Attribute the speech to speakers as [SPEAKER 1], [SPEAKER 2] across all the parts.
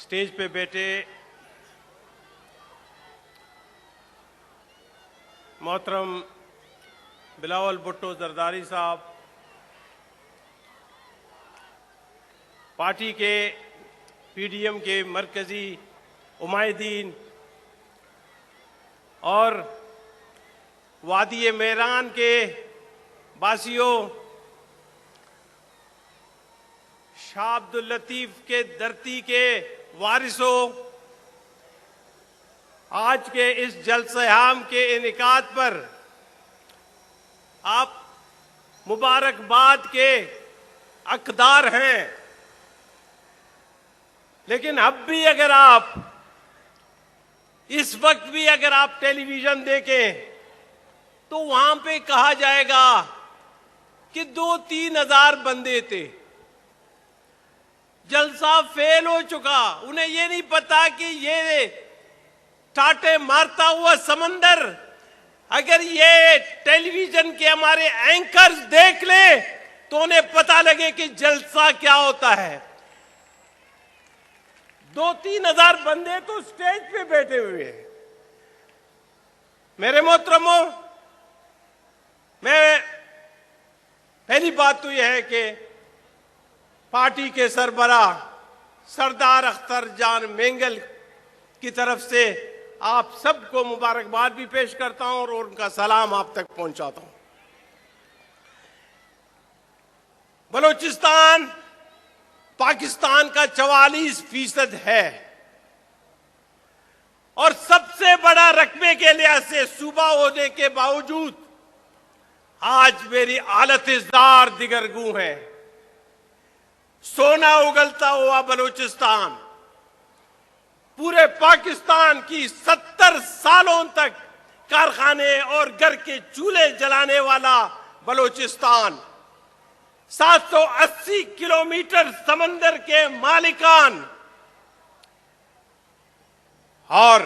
[SPEAKER 1] Stage पे बैठे मोहतरम बिलावल भुट्टो जरदारी साहब, पार्टी के पीडीएम के मरकजी उमायदीन और वादी मेरान के बासियों, शाह अब्दुल लतीफ के धरती के वारिसों, आज के इस जलसे-आम के इनेकाद पर आप मुबारकबाद के हकदार हैं। लेकिन अब भी अगर आप इस वक्त भी अगर आप टेलीविजन देखें तो वहां पे कहा जाएगा कि 2-3 हजार बंदे थे। जलसा फेल हो चुका। उन्हें ये नहीं पता कि ये टाटे मारता हुआ समंदर अगर ये टेलीविजन के हमारे एंकर्स देख ले तो उन्हें पता लगे कि जलसा क्या होता है। 2-3 हजार बंदे तो स्टेज पे बैठे हुए हैं। मेरे मोहतरमों, मैं पहली बात तो यह है कि पार्टी के सरबराह सरदार अख्तर जान मेंगल की तरफ से आप सबको मुबारकबाद भी पेश करता हूं और उनका सलाम आप तक पहुंचाता हूं। बलूचिस्तान पाकिस्तान का 44% है और सबसे बड़ा रकबे के लिहाज से सूबा होने के बावजूद आज मेरी हालत इज़्ज़ार दिगरगू है। सोना उगलता हुआ बलूचिस्तान, पूरे पाकिस्तान की 70 सालों तक कारखाने और घर के चूल्हे जलाने वाला बलूचिस्तान, 780 किलोमीटर समंदर के मालिकान, और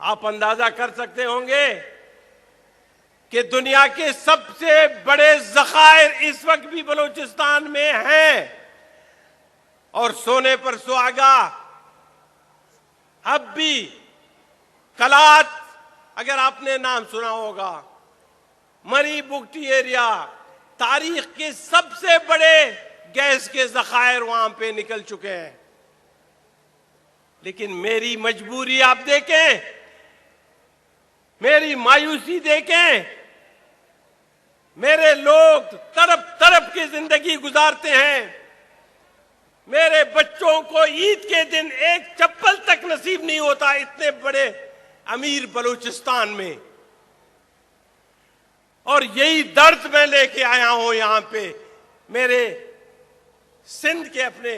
[SPEAKER 1] आप अंदाजा कर सकते होंगे कि दुनिया के सबसे बड़े ज़खायर इस वक्त भी बलूचिस्तान में हैं। और सोने पर सुहागा, अब भी कलात, अगर आपने नाम सुना होगा, मरी बुगटी एरिया, तारीख के सबसे बड़े गैस के ज़खायर वहां पे निकल चुके हैं। लेकिन मेरी मजबूरी आप देखें, मेरी मायूसी देखें। मेरे लोग तरफ तरफ की जिंदगी गुजारते हैं। मेरे बच्चों को ईद के दिन एक चप्पल तक नसीब नहीं होता इतने बड़े अमीर बलूचिस्तान में। और यही दर्द मैं लेके आया हूं यहां पे मेरे सिंध के अपने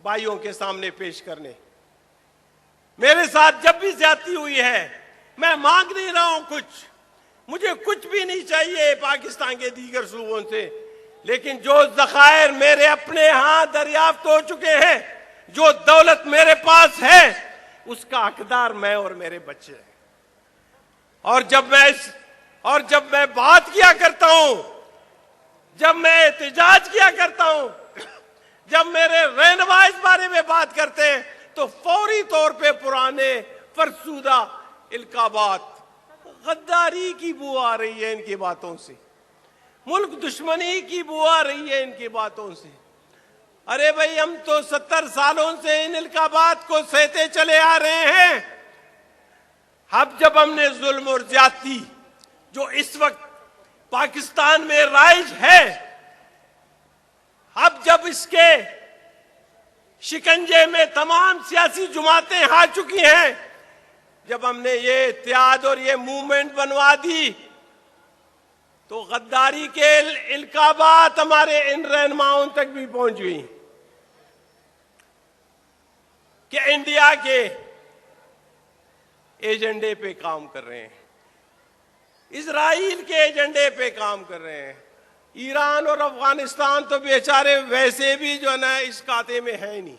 [SPEAKER 1] भाइयों के सामने पेश करने। मेरे साथ जब भी ज्यादती हुई है, मैं मांग नहीं रहा हूं कुछ, मुझे कुछ भी नहीं चाहिए पाकिस्तान के दीगर सूबों से, लेकिन जो ज़खायर मेरे अपने यहां दरियाफ्त हो चुके हैं, जो दौलत मेरे पास है, उसका हकदार मैं और मेरे बच्चे हैं। और जब मैं बात किया करता हूं, जब मैं एहतजाज किया करता हूं, जब मेरे रहनुमा इस बारे में बात करते हैं तो फौरी तौर पे पुराने फरसूदा इल्काबात, गद्दारी की बू आ रही है इनकी बातों से, मुल्क दुश्मनी की बू आ रही है इनकी बातों से। अरे भाई, हम तो 70 सालों से इन इल्काबात को सहते चले आ रहे हैं। अब जब हमने जुल्म और ज्यादती जो इस वक्त पाकिस्तान में राइज है, अब जब इसके शिकंजे में तमाम सियासी जमातें आ चुकी हैं, जब हमने ये इत्तेहाद और ये मूवमेंट बनवा दी, तो गद्दारी के इल्काबात हमारे इन रहनुमाओं तक भी पहुंच गई कि इंडिया के एजेंडे पे काम कर रहे हैं, इजराइल के एजेंडे पे काम कर रहे हैं। ईरान और अफगानिस्तान तो बेचारे वैसे भी जो है ना इस खाते में है ही नहीं।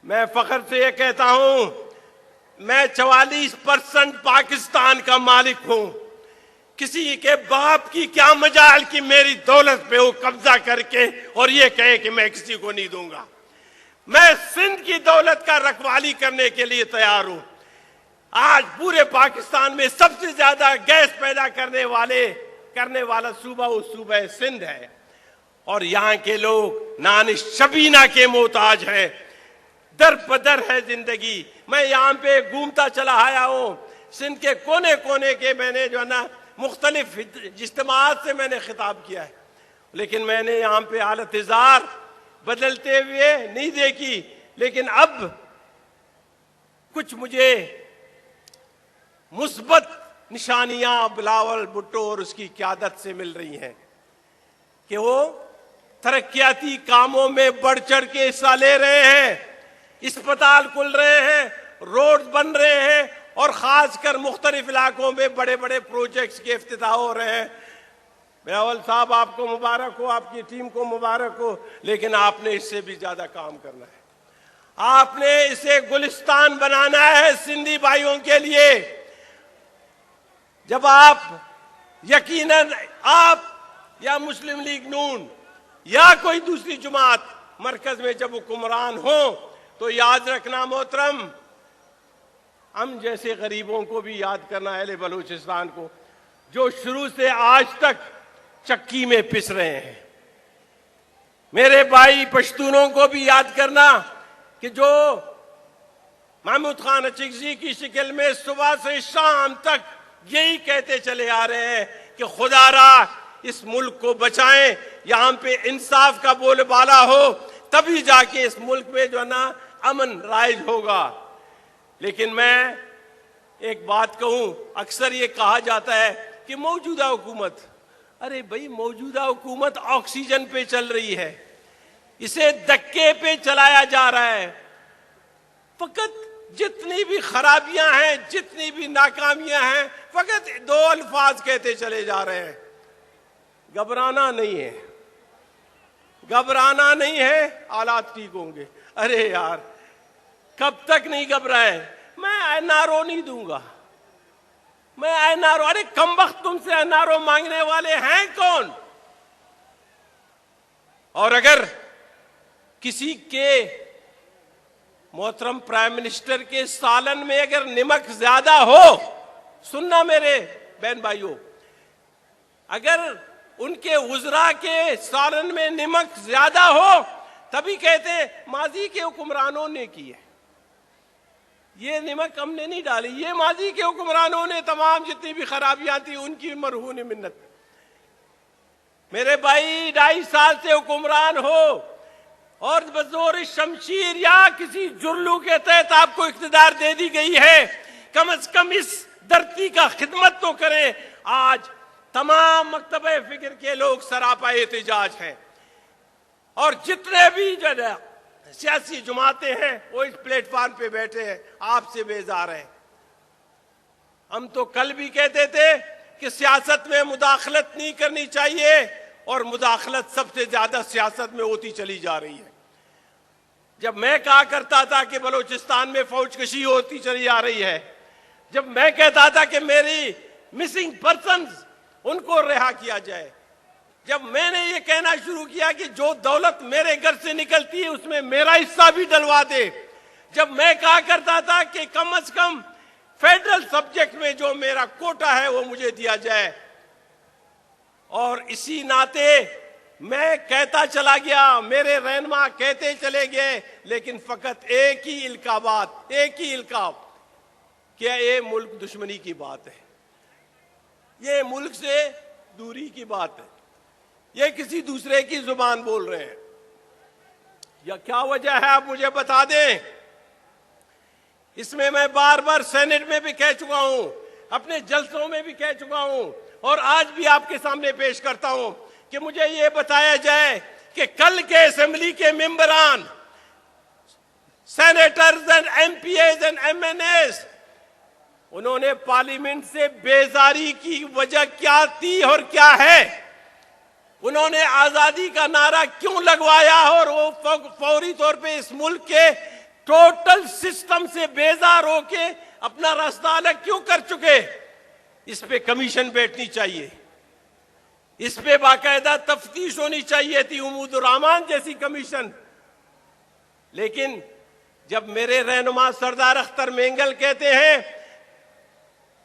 [SPEAKER 1] मैं फख्र से ये कहता हूं, मैं 44% पाकिस्तान का मालिक हूं। किसी के बाप की क्या मजाल कि मेरी दौलत पे वो कब्जा करके और ये कहे कि मैं किसी को नहीं दूंगा। मैं सिंध की दौलत का रखवाली करने के लिए तैयार हूं। आज पूरे पाकिस्तान में सबसे ज्यादा गैस पैदा करने वाला सूबा वो सूबा सिंध है और यहां के लोग नान शबीना के मोहताज हैं। दर बदर है जिंदगी। मैं यहां पे घूमता चला आया हूं। सिंध के कोने कोने के मैंने जो है ना मुख्तलिफ इज्तिमात से मैंने खिताब किया है, लेकिन मैंने यहां पे हालत इज़ार बदलते हुए नहीं देखी। लेकिन अब कुछ मुझे मुस्बत निशानियां बिलावल भुट्टो और उसकी क़यादत से मिल रही हैं कि वो तरक्याती कामों में बढ़ चढ़ के हिस्सा ले रहे हैं। अस्पताल खुल रहे हैं, रोड बन रहे हैं और खासकर मुख्तलिफ इलाकों में बड़े बड़े प्रोजेक्ट्स के इफ्तिताह हो रहे हैं। बिलावल साहब, आपको मुबारक हो, आपकी टीम को मुबारक हो, लेकिन आपने इससे भी ज्यादा काम करना है। आपने इसे गुलिस्तान बनाना है सिंधी भाइयों के लिए। जब आप यकीनन आप या मुस्लिम लीग नून या कोई दूसरी जमात मरकज में जब हुक्मरान हो तो याद रखना मोहतरम, हम जैसे गरीबों को भी याद करना अहले बलूचिस्तान को, जो शुरू से आज तक चक्की में पिस रहे हैं। मेरे भाई पश्तूनों को भी याद करना कि जो महमूद खान अचिकजी की शक्ल में सुबह से शाम तक यही कहते चले आ रहे हैं कि खुदारा इस मुल्क को बचाएं, यहां पे इंसाफ का बोलबाला हो, तभी जाके इस मुल्क में जो है ना अमन राइज होगा। लेकिन मैं एक बात कहूं, अक्सर ये कहा जाता है कि मौजूदा हुकूमत, अरे भाई मौजूदा हुकूमत ऑक्सीजन पे चल रही है, इसे धक्के पे चलाया जा रहा है। फकत जितनी भी खराबियां हैं, जितनी भी नाकामियां हैं, फकत दो अल्फाज कहते चले जा रहे हैं, घबराना नहीं है, घबराना नहीं है, हालात ठीक होंगे। अरे यार, कब तक नहीं घबराए? मैं एनआरओ नहीं दूंगा, मैं एनआरओ, अरे कम वक्त तुमसे एनआरओ मांगने वाले हैं कौन? और अगर किसी के मोहतरम प्राइम मिनिस्टर के सालन में अगर नमक ज्यादा हो, सुनना मेरे बहन भाइयों, अगर उनके उजरा के सालन में नमक ज्यादा हो तभी कहते माजी के हुक्मरानों ने की है, ये नमक हमने नहीं डाली, ये माजी के हुक्मरानों ने तमाम जितनी भी खराबियां थी उनकी मरहून मिन्नत। मेरे भाई 2.5 साल से हुक्मरान हो और बजोर शमशीर या किसी जुर्लू के तहत आपको इख्तिदार दे दी गई है, कम से कम इस धरती का खिदमत तो करें। आज तमाम मकतबे फिक्र के लोग सरापा एहतिजाज हैं और जितने भी जो सियासी जमातें हैं वो इस प्लेटफॉर्म पे बैठे हैं, आपसे बेजार हैं। हम तो कल भी कहते थे कि सियासत में मुदाखलत नहीं करनी चाहिए और मुदाखलत सबसे ज्यादा सियासत में होती चली जा रही है। जब मैं कहा करता था कि बलूचिस्तान में फौजकशी होती चली जा रही है, जब मैं कहता था कि मेरी मिसिंग पर्सन्स उनको रिहा किया जाए, जब मैंने ये कहना शुरू किया कि जो दौलत मेरे घर से निकलती है उसमें मेरा हिस्सा भी डलवा दे, जब मैं कहा करता था कि कम से कम फेडरल सब्जेक्ट में जो मेरा कोटा है वो मुझे दिया जाए, और इसी नाते मैं कहता चला गया, मेरे रहनुमा कहते चले गए, लेकिन फकत एक ही इल्काबात, एक ही इल्काब, क्या ये मुल्क दुश्मनी की बात है, ये मुल्क से दूरी की बात है, ये किसी दूसरे की जुबान बोल रहे हैं। या क्या वजह है आप मुझे बता दें। इसमें मैं बार बार सेनेट में भी कह चुका हूं, अपने जलसों में भी कह चुका हूं और आज भी आपके सामने पेश करता हूं कि मुझे ये बताया जाए कि कल के असेंबली के मेंबरान, senators and MPAs and MNS, उन्होंने पार्लियामेंट से बेजारी की वजह क्या थी और क्या है, उन्होंने आजादी का नारा क्यों लगवाया और वो फौरी तौर पे इस मुल्क के टोटल सिस्टम से बेजार होके अपना रास्ता अलग क्यों कर चुके। इस पे कमीशन बैठनी चाहिए, इस पे बाकायदा तफ्तीश होनी चाहिए थी, उमूदुर रहमान जैसी कमीशन। लेकिन जब मेरे रहनुमा सरदार अख्तर मेंगल कहते हैं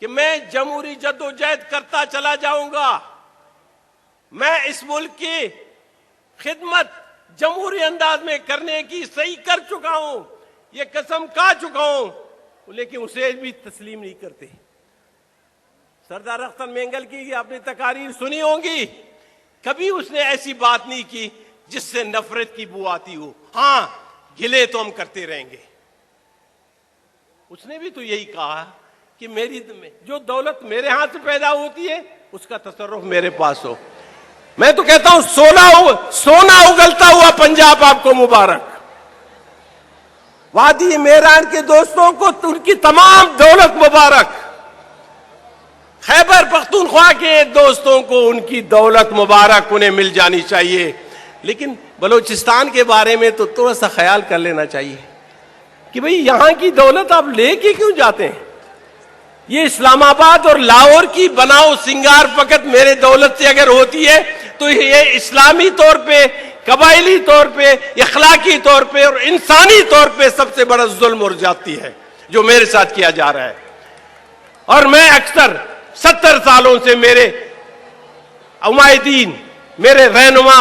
[SPEAKER 1] कि मैं जमहूरी जद्दोजहद करता चला जाऊंगा, मैं इस मुल्क की खिदमत जमहूरी अंदाज में करने की सही कर चुका हूं, ये कसम खा चुका हूं, लेकिन उसे भी तस्लीम नहीं करते। सरदार अख्तर मेंगल की आपने तकारीर सुनी होंगी, कभी उसने ऐसी बात नहीं की जिससे नफरत की बू आती हो। हां, गिले तो हम करते रहेंगे। उसने भी तो यही कहा कि मेरी जो दौलत मेरे हाथ से पैदा होती है उसका तसर्रुफ मेरे पास हो। मैं तो कहता हूं सोना उगलता हुआ पंजाब आपको मुबारक। वादी मेरान के दोस्तों को उनकी तमाम दौलत मुबारक। खैबर पख्तूनख्वा के दोस्तों को उनकी दौलत मुबारक, उन्हें मिल जानी चाहिए। लेकिन बलूचिस्तान के बारे में तो थोड़ा सा ख्याल कर लेना चाहिए कि भाई यहां की दौलत आप लेके क्यों जाते हैं? ये इस्लामाबाद और लाहौर की बनाओ सिंगार फकत मेरे दौलत से अगर होती है तो ये इस्लामी तौर पे, कबायली तौर पे, इखलाकी तौर पे और इंसानी तौर पे सबसे बड़ा जुल्म और ज्यादती है जो मेरे साथ किया जा रहा है। और मैं अक्सर 70 सालों से मेरे उमायदीन, मेरे रहनुमा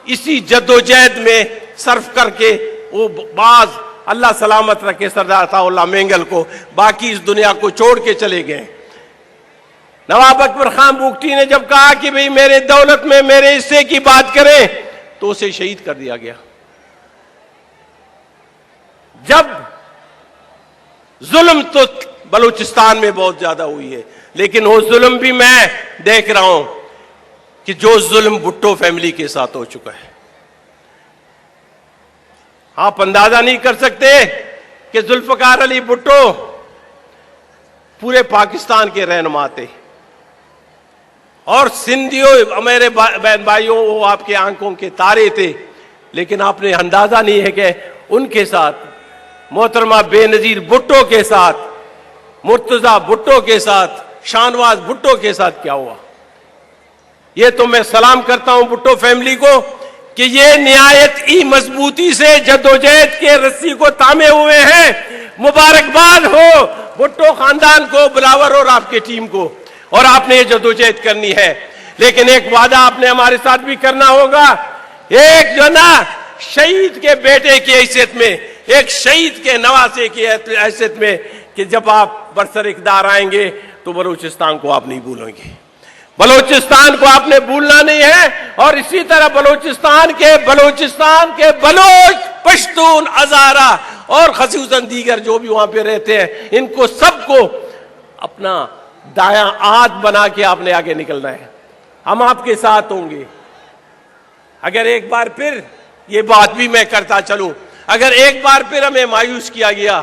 [SPEAKER 1] इसी जद्दोजहद में सर्फ करके वो बाज अल्लाह सलामत रखे सरदार अताउल्लाह मेंगल को, बाकी इस दुनिया को छोड़ के चले गए। नवाब अकबर खान बुगटी ने जब कहा कि भाई मेरे दौलत में मेरे हिस्से की बात करें तो उसे शहीद कर दिया गया। जब जुल्म तो बलूचिस्तान में बहुत ज्यादा हुई है, लेकिन वो जुल्म भी मैं देख रहा हूं कि जो जुल्म भुट्टो फैमिली के साथ हो चुका है, आप अंदाजा नहीं कर सकते कि जुल्फकार अली भुट्टो पूरे पाकिस्तान के रहनुमा थे और सिंधियों मेरे बहन भाइयों वो आपके आंखों के तारे थे। लेकिन आपने अंदाजा नहीं है कि उनके साथ मोहतरमा बेनजीर भुट्टो के साथ, मुर्तजा भुट्टो के साथ, शाहनवाज भुट्टो के साथ क्या हुआ। ये तो मैं सलाम करता हूं भुट्टो फैमिली को कि ये निहायत ही मजबूती से जद्दोजहद के रस्सी को थामे हुए हैं। मुबारकबाद हो भुट्टो खानदान को, बिलावर और आपके टीम को। और आपने ये जद्दोजहद करनी है, लेकिन एक वादा आपने हमारे साथ भी करना होगा। एक जो ना शहीद के बेटे की हैसियत में, एक शहीद के नवासे की हैसियत में, कि जब आप बरसर इक़्तिदार आएंगे तो बलूचिस्तान को आप नहीं भूलेंगे, बलूचिस्तान को आपने भूलना नहीं है। और इसी तरह बलूचिस्तान के बलोच, पश्तून, हज़ारा और खसूसन दीगर जो भी वहां पे रहते हैं, इनको सबको अपना दायां हाथ बना के आपने आगे निकलना है। हम आपके साथ होंगे। अगर एक बार फिर ये बात भी मैं करता चलूं, अगर एक बार फिर हमें मायूस किया गया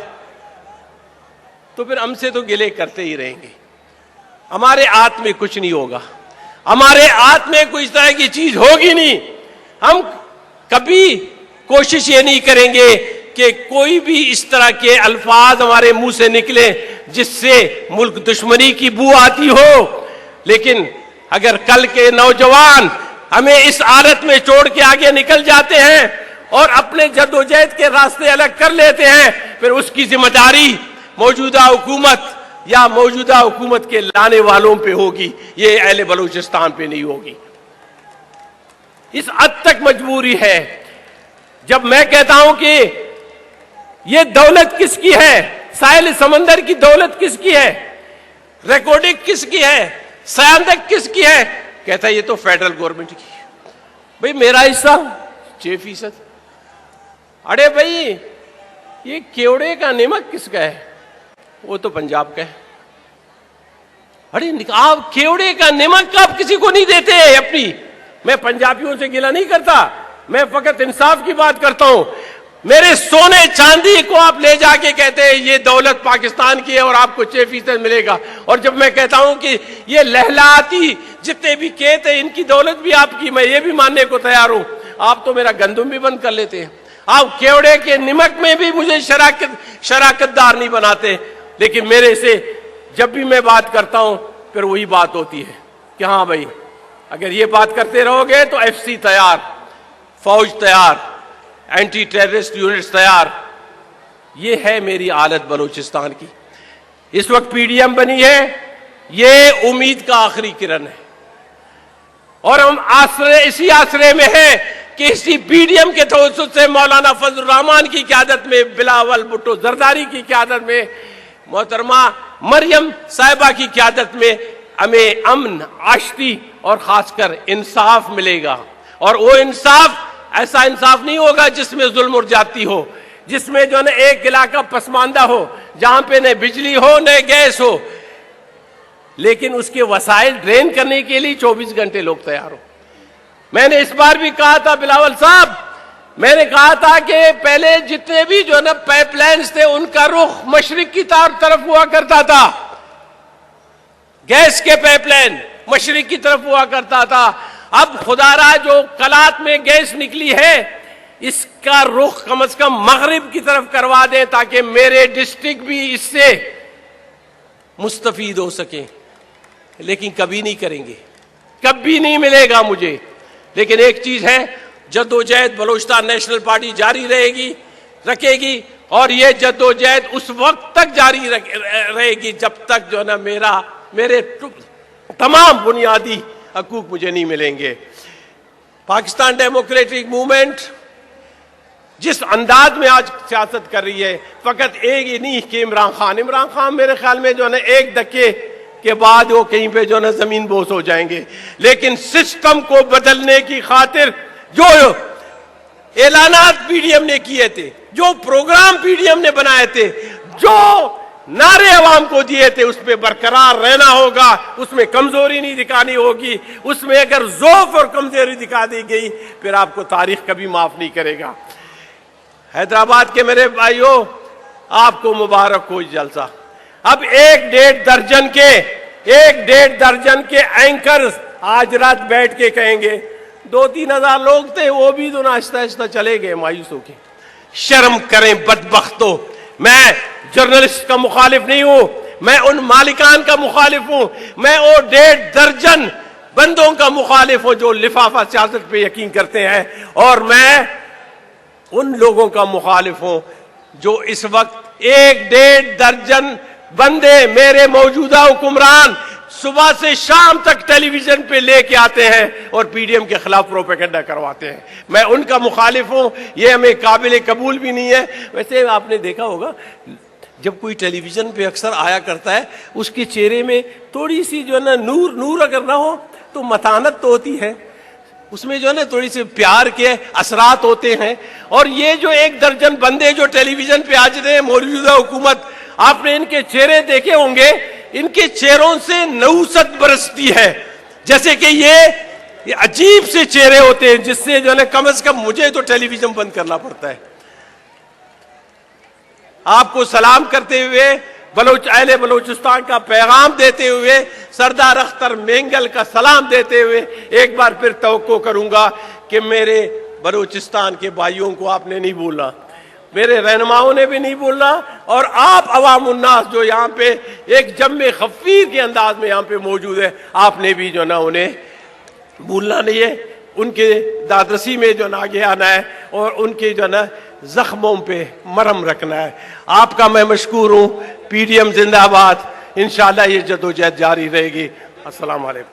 [SPEAKER 1] तो फिर हमसे तो गिले करते ही रहेंगे। हमारे हाथ में कुछ नहीं होगा, हमारे हाथ में कोई इस तरह की चीज होगी नहीं। हम कभी कोशिश ये नहीं करेंगे कि कोई भी इस तरह के अल्फाज हमारे मुंह से निकले जिससे मुल्क दुश्मनी की बू आती हो। लेकिन अगर कल के नौजवान हमें इस हालत में छोड़ के आगे निकल जाते हैं और अपने जद्दोजहद के रास्ते अलग कर लेते हैं, फिर उसकी जिम्मेदारी मौजूदा हुकूमत या मौजूदा हुकूमत के लाने वालों पे होगी, ये अहले बलूचिस्तान पे नहीं होगी। इस हद तक मजबूरी है। जब मैं कहता हूं कि ये दौलत किसकी है, साहिल समंदर की दौलत किसकी है, रिकॉर्डिंग किसकी है, सयांदक किसकी है, कहता है ये तो फेडरल गवर्नमेंट की है। भाई मेरा हिस्सा 6%। अरे भाई ये केवड़े का नमक किसका है, वो तो पंजाब का है। अरे आप केवड़े का नमक आप किसी को नहीं देते अपनी। मैं पंजाबियों से गिला नहीं करता, मैं फकत इंसाफ की बात करता हूं। मेरे सोने चांदी को आप ले जाके कहते हैं ये दौलत पाकिस्तान की है और आपको 6% मिलेगा। और जब मैं कहता हूं कि ये लहलाती जितने भी खेत है इनकी दौलत भी आपकी, मैं ये भी मानने को तैयार हूं। आप तो मेरा गंदुम भी बंद कर लेते हैं, आप केवड़े के नमक में भी मुझे शराकतदार नहीं बनाते। लेकिन मेरे से जब भी मैं बात करता हूं फिर वही बात होती है कि हाँ भाई अगर ये बात करते रहोगे तो FC तैयार, फौज तैयार, एंटी टेररिस्ट यूनिट्स तैयार। ये है मेरी हालत बलूचिस्तान की। इस वक्त पीडीएम बनी है, ये उम्मीद का आखिरी किरण है और हम आश्रय इसी आश्रय में हैं कि इसी पीडीएम के तवज्जुह से मौलाना फजल रहमान की क़यादत में, बिलावल भुट्टो जरदारी की क़यादत में, मोहतरमा मरियम साहिबा की क़यादत में हमें अमन, आश्ती और खासकर इंसाफ मिलेगा। और वो इंसाफ ऐसा इंसाफ नहीं होगा जिसमें जुल्म और जाती हो, जिसमें जो न एक इलाका पसमानदा हो, जहां पे न बिजली हो न गैस हो, लेकिन उसके वसाइल ड्रेन करने के लिए 24 घंटे लोग तैयार हो। मैंने इस बार भी कहा था बिलावल साहब, मैंने कहा था कि पहले जितने भी जो न पाइपलाइंस थे उनका रुख मशरिक की तरफ हुआ करता था। गैस के पाइपलाइन मशरिक की तरफ हुआ करता था। अब खुदारा जो कलात में गैस निकली है, इसका रुख कम से कम मगरिब की तरफ करवा दें ताकि मेरे डिस्ट्रिक्ट भी इससे मुस्तफीद हो सके। लेकिन कभी नहीं करेंगे, कभी नहीं मिलेगा मुझे। लेकिन एक चीज है, जद्दोजहद बलूचिस्तान नेशनल पार्टी जारी रखेगी और ये जद्दोजहद उस वक्त तक जारी रहेगी जब तक जो ना मेरे तमाम बुनियादी हकूक मुझे नहीं मिलेंगे। पाकिस्तान डेमोक्रेटिक मूवमेंट जिस अंदाज में आज सियासत कर रही है, फकत एक ही नहीं कि इमरान खान मेरे ख्याल में जो है एक धक्के के बाद वो कहीं पे जो है जमीन बोस हो जाएंगे। लेकिन सिस्टम को बदलने की खातिर जो ऐलानात पीडीएम ने किए थे, जो प्रोग्राम पीडीएम ने बनाए थे, जो नारे अवाम को दिए थे, उस पर बरकरार रहना होगा। उसमें कमजोरी नहीं दिखानी होगी। उसमें अगर ज़ौफ और कमजोरी दिखा दी गई फिर आपको तारीख कभी माफ नहीं करेगा। हैदराबाद के मेरे भाइयों, आपको मुबारक हो जलसा। अब एक डेढ़ दर्जन के एंकर्स आज रात बैठ के कहेंगे 2-3 हजार लोग थे, वो भी तो आहिस्ता आहिस्ता चले गए मायूस होके। शर्म करें बदबख्तों। मैं जर्नलिस्ट का मुखालिफ नहीं हूं, मैं उन मालिकान का मुखालिफ हूं, मैं वो 1.5 दर्जन बंदों का मुखालिफ हूं जो लिफाफा सियासत पे यकीन करते हैं। और मैं उन लोगों का मुखालिफ हूं जो इस वक्त 1-1.5 दर्जन बंदे, मेरे मौजूदा हुक्मरान, सुबह से शाम तक टेलीविजन पे लेके आते हैं और पीडीएम के खिलाफ प्रोपेगेंडा करवाते हैं। मैं उनका मुखालिफ हूं, ये हमें काबिल कबूल भी नहीं है। वैसे आपने देखा होगा जब कोई टेलीविजन पे अक्सर आया करता है, उसके चेहरे में थोड़ी सी जो है ना नूर अगर ना हो तो मतानत तो होती है, उसमें जो है ना थोड़ी सी प्यार के असरात होते हैं। और ये जो 1 दर्जन बंदे जो टेलीविजन पे आज रहे मौजूदा हुकूमत, आपने इनके चेहरे देखे होंगे, इनके चेहरों से नऊसत बरसती है। जैसे कि ये अजीब से चेहरे होते हैं जिससे जो है कम से कम मुझे तो टेलीविजन बंद करना पड़ता है। आपको सलाम करते हुए, अहले बलूचिस्तान का पैगाम देते हुए, सरदार अख्तर मेंगल का सलाम देते हुए एक बार फिर तवक्को करूंगा कि मेरे बलूचिस्तान के भाइयों को आपने नहीं भूलना, मेरे रहनुमाओं ने भी नहीं भूलना, और आप अवाम उन्नास जो यहाँ पे एक जम्मे खफीर के अंदाज में यहाँ पे मौजूद है, आपने भी जो ना उन्हें भूलना नहीं है। उनके दादरसी में जो ना आगे आना है और उनके जो ना जख्मों पे मरहम रखना है। आपका मैं मशकूर हूँ। पीडीएम जिंदाबाद। इंशाअल्लाह ये जदोजहद जारी रहेगी। अस्सलाम वालेकुम।